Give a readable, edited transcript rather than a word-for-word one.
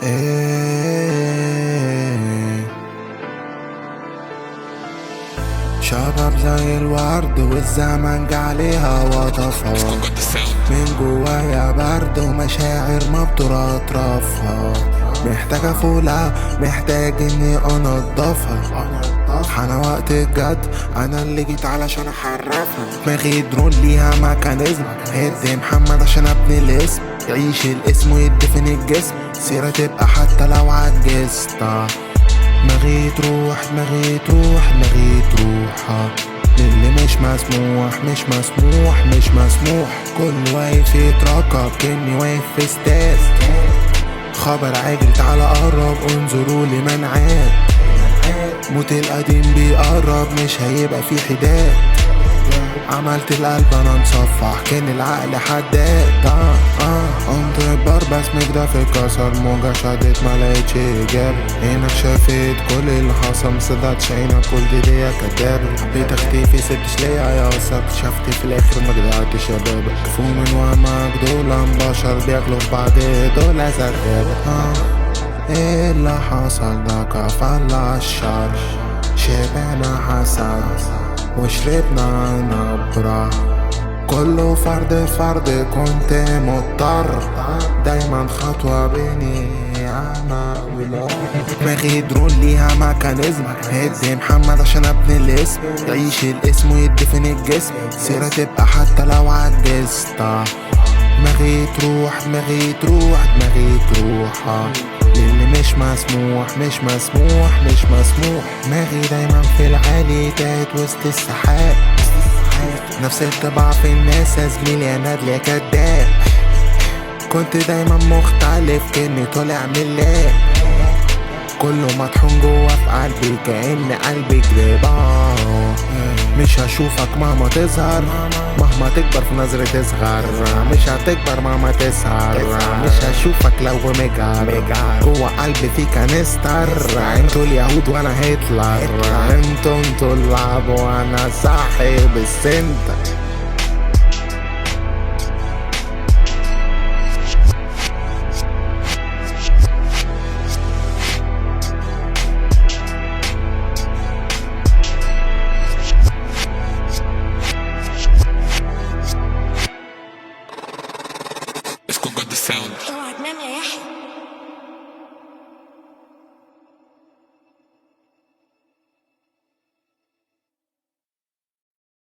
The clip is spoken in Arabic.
ايه شباب زي الورد والزمن جه عليها وطفها، من جوايا برد ومشاعر ما بترطرفها، محتاجة فولة محتاج اني انضفها. انا وقت الجد انا اللي جيت علشان احرفها، دماغي درون ليها ميكانيزم، هدي محمد عشان ابني الاسم، يعيش الاسم ويدفن الجسم، سيرة تبقى حتى لو عجزت. دماغي تروح دماغي تروح دماغي تروح للي مش مسموح مش مسموح مش مسموح، كل واقف يترقب كني واقف في استاذ، خبر عاجل تعالى قرب انظروا لي من عاد، موت القديم بيقرب مش هيبقى في حداد، عملت القلب انا مصفح كان العقل حداد. قمت بربس مجدف اتكسر، موجة شدت ملقتش اجابة، عينك شافت كل اللي حصل مصدقتش عينك قلت دي كداب، حبيت اختفي سبتش ليا يا اثر، اكتشفت في الاخر مجدعت شبابك، كفو من وهمك دول بشر بياكلوا في بعض دول زرقابة. ايه اللي حصل ده كفل عالشر، شبعنا حسد وشربنا نبرة، كله فرد فرد كنت مضطر، دايما خطوة بيني انا ولا. دماغي درون ليها ميكانيزم، هدي محمد عشان ابني الاسم، يعيش الاسم ويدفن الجسم، سيرة تبقى حتى لو عجزت. دماغي تروح دماغي تروح دماغي تروح للي مش مسموح مش مسموح مش مسموح، دماغي دايما في العالي تاهت وسط السحاب، نفس الطبع في الناس يا زميلي يا نادل يا كداب، كنت دايما مختلف كأني طالع من اللاب، كله مطحون جوا في قلبي كأن قلبي جريبة، مش هشوفك مهما تظهر مهما تكبر في نظري تصغر، مش هتكبر مهما تسهر، مش هشوفك لو مجهر، جوا قلبي في كانستر، انتوا اليهود وانا هتلر، انتوا اللعب وانا صاحب السنتر.